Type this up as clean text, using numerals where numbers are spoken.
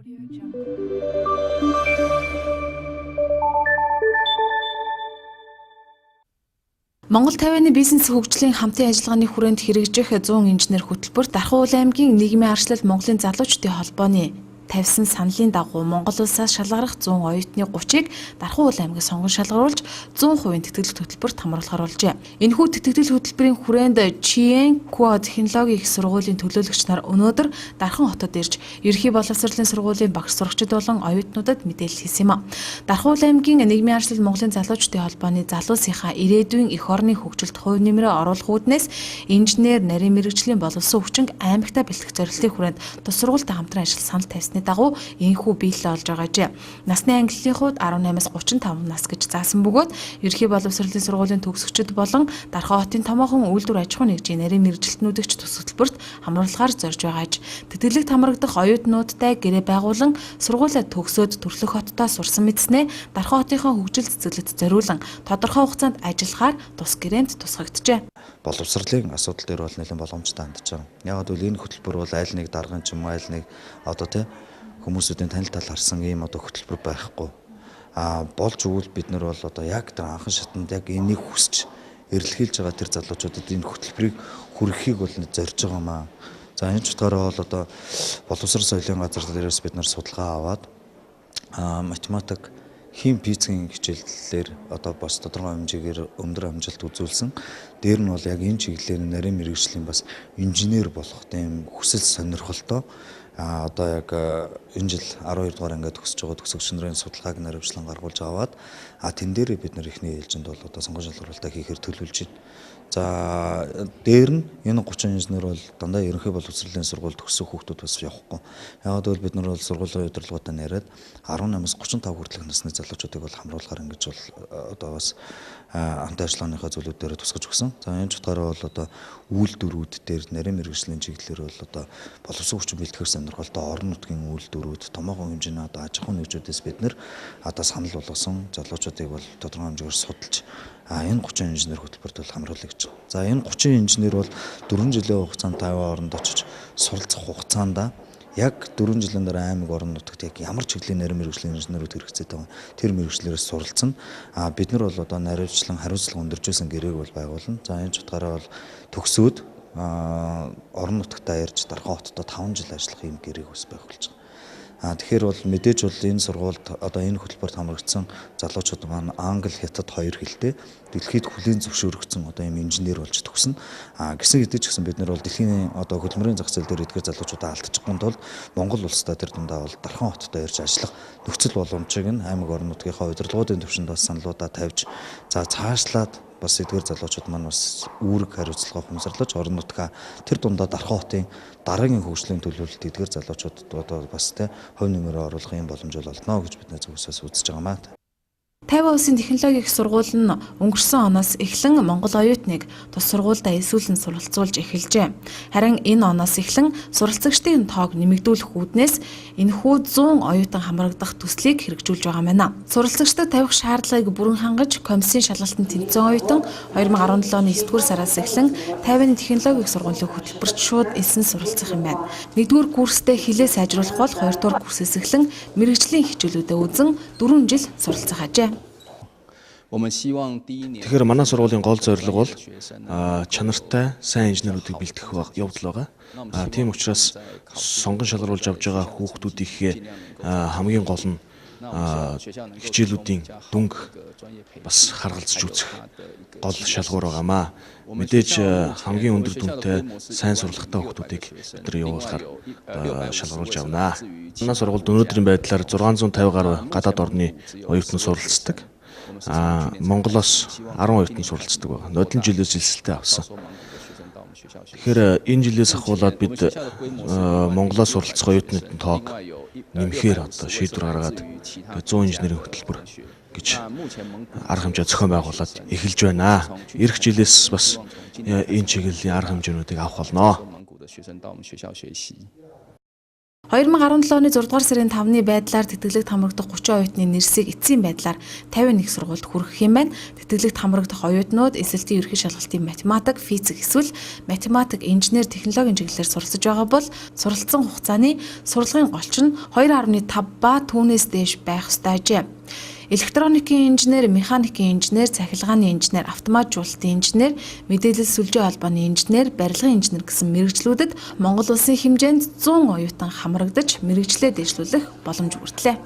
Монгол тавианы бизнес хөгжлийн хамтын ажиллагааны хүрээнд хэрэгжих 100 инженер хөтөлбөр Дархан аймгийн нийгмийн арчлал Монголын залуучдын холбооны тавьсан саналын дагуу Монгол улсаас шалгарах 100 оюутны 30-ыг Дархан аймгийг сонгон шалгаруулж 100% тэтгэлэг хөтөлбөрт хамруулахар болжээ. Энэхүү тэтгэлэг хөтөлбөрийн хүрээнд Чиен Куо технологийн их сургуулийн төлөөлөгч нар өнөөдөр Дархан хотод ирж ерхий боловсролын сургуулийн багш сурагчид болон оюутнуудад мэдээлэл хийсэн юм а. Дархан аймгийн нийгмийн арчлал Монголын залуучдын холбооны залуусынхаа ирээдүйн эх орны хөгжилд хувь нэмрээ оруулах үүднээс инженер, нарийн мэргэжлийн боловсон хүчинг аймагтаа бэлтгэх зорилтын хүрээнд тус сургуультай хамтран ажил санал тавьсны дагуу энэхүү биелэл олж байгаа жээ. Насны ангиллийнхууд 18-аас 35 нас гэж заасан бөгөөд ерхий боловсролын сургуулийн төгсөгчид болон Дархан хотын томоохон үйлдвэр аж ахуй нэгжийн нарийн мэргэжилтнүүдийг ч тус хөтөлбөрт хамруулахаар зорж байгаа аж. Тэтгэлэгт хамрагдах оюутнуудтай гэрээ байгуулан сургуулиа төгсөөд төрлөх хоттоо сурсан мэдснээ Дархан хотынхаа хөгжил цэцэглэлд зориулан тодорхой хугацаанд ажиллахаар тус гэрээнд тусгагджээ. Боловсролын асуудал дээр бол нэлээд боломжтой хандж байгаа. Яг гэвэл энэ хөтөлбөр бол аль нэг дарган ч юм уу аль нэг одоо тий хүмүүсүүдийн танил тал харсан ийм одоо хөтөлбөр байхгүй. Болж өгвөл бид нар бол одоо яг тэр анхан шатанд яг энийг хүсч эрэлхийлж байгаа тэр залуучуудад энэ хөтөлбөрийг хүргэхийг бол зорж байгаа юм аа. За энэ ч утгаараа бол одоо боловсрол соёлын газар дээрээс бид нар судалгаа аваад математик, хим, физикийн хичээллэлээр одоо бас тодорхой хэмжээгээр өндөр амжилт үзүүлсэн. Дээр нь бол яг энэ чиглэлээр нарийн мэргэжлийн бас инженер болох тийм хүсэл сонирхолтой одоо яг энэ жил 12 дугаар ангид төгсөж байгаа төгсөгч нарын судалгааг наривчлан гаргуулж аваад тэн дээр бид нар ихний ээлжинд бол одоо сонгон шалгаруулалтаа хийхээр төлөвлөж байна. За дээр нь энэ 30 инженер бол дандаа ерөнхий боловсролын сургууль төгсөх хүүхдүүд бас явахгүй. Яагаад гэвэл бид нар бол сургуулийн удирдлагуудаа яриад 18-аас 35 хүртэлх насны залуучуудыг бол хамруулахаар ингэж бол одоо бас хамтын ажиллагааныхаа зүйлүүдээр тусгаж өгсөн. За энэ ч утгаараа бол одоо үйлдвэрүүд дээр нарийн мэргэжлийн чиглэлээр бол одоо боловсон хүчин бэлтгэх сонирхолтой орон нутгийн үйлдвэрүүд томоохон хэмжээний одоо аж ахуйн нэгжүүдээс бид нэр одоо санал болгосон залуучуудыг бол тодорхой хэмжээгээр судалж энэ 30 инженер хөтөлбөрт бол хамруулах гэж байна. За энэ 30 инженер бол 4 жилийн хугацаанд Тайван оронд очиж суралцах хугацаанд яг 4 жилийн дараа аймаг орон нутагт яг ямар чиглэлийн нарийн мэргэжлийн инженерүүд хэрэгцээтэй байна. Тэр мэргэжлэрээс суралцсан. Бид нар бол одоо наривчлан хариуцлага өндөржүүлсэн гэрээг бол байгуулна. За энэ ч утгаараа бол төгсөөд орон нутагтаа ярьж Дархан хотод 5 жил ажиллах юм гэрээг ус байх болж байгаа. Тэгэхээр бол мэдээж бол энэ сургуульд одоо энэ хөтөлбөрт хамрагдсан залуучууд маань англи, хятад хоёр хэлтэй дэлхийд хүлээн зөвшөөрөгдсөн одоо ийм инженер болж төгснө. Гэсэн хэдий ч гэсэн бид нар бол дэлхийн одоо хөдөлмөрийн зах зээл дээр эдгээр залуучуудаа алдчихгүй тул Монгол улстай тэр дундаа бол Дархан хотод ирж ажиллах нөхцөл боломжийг нь аймаг орон нутгийнхаа удирдлагуудын түвшинд бас саналуудаа тавьж за цаашлаад бас эдгээр залуучууд маань бас үүрэг хариуцлага ухамсарлаж орон нутгаа тэр дундаа Дархан хотын дараагийн хөгжлийн төлөвлөлт эдгээр залуучуудад одоо бас тэ хувь нэмрээ оруулах юм боломж олно гэж бид зөвсөөс үзэж байгаа маа. Тайван улсын технологийн их сургууль нь өнгөрсөн оноос эхлэн Монгол оюутныг тус сургуультай эсвэлэн суралцуулж эхэлжээ. Харин энэ оноос эхлэн суралцагчдын тоог нэмэгдүүлэх үүднээс энэхүү 100 оюутан хамрагдах төслийг хэрэгжүүлж байгаа мэнэ. Суралцагчдад тавих шаардлагыг бүрэн хангаж комиссийн шалгалтанд тэнцсэн оюутан 2017 оны 9-р сараас эхлэн Тайваны технологийн их сургуулийн хөтөлбөрт шууд элсэн суралцах юм байна. 1-р курстэй хилээ сайжруулах бол 2-р курсээс эхлэн мэргэжлийн хичээлүүдэд үзэн 4 жил суралцах ажээ. Тэгэхээр манай сургуулийн гол зорилго бол чанартай сайн инженеруудыг бэлтгэх явдал байгаа. Тийм учраас сонгон шалгаруулж авж байгаа хүүхдүүдийнхээ хамгийн гол нь хичээлүүдийн дүнг бас харгалзаж үзэх гол шалгуур байгаамаа. Мэдээж хамгийн өндөр дүнтэй сайн сурлагатай хүүхдүүдийг бид нар явуулахаар шалгаруулж авнаа. Манай сургуульд өнөөдрийн байдлаар 650 гаруй гадаад орны оюутан суралцдаг. Монголоос 10 оюутан суралцдаг байна. Нодлон жилээс жилсэлтэй авсан. Тэгэхээр энэ жилээс ахуулаад бид Монголоос суралцах оюутнуудын тоог нэмэхээр одоо шийдвэр гаргаад 100 инженерийн хөтөлбөр гэж арга хэмжээ зохион байгуулад эхэлж байна. Ирэх жилээс бас энэ чиглэлийн арга хэмжээнүүдийг авах болно. 2017 оны 6 дугаар сарын 5-ны байдлаар тэтгэлэгт хамрагдах 30 оюутны нэрсийг эцсийн байдлаар 51 сургуульд хүргэх юм байна. Тэтгэлэгт хамрагдах оюутнууд эсэлтийн ерхий шалгалтын математик, физик эсвэл математик, инженер, технологийн чиглэлээр суралцж байгаа бол суралцсан хугацааны сурлагын голч нь 2.5 ба түүнээс дээш байх ёстой ажээ. Электроникийн инженер, механикийн инженер, цахилгааны инженер, автоматжуулалтын инженер, мэдээлэл сүлжээ холбооны инженер, барилгын инженер гэсэн мэргэжлүүдэд Монгол улсын хэмжээнд 100 оюутан хамрагдаж мэргэжлээ дэвшлүүлэх боломж бүрдлээ.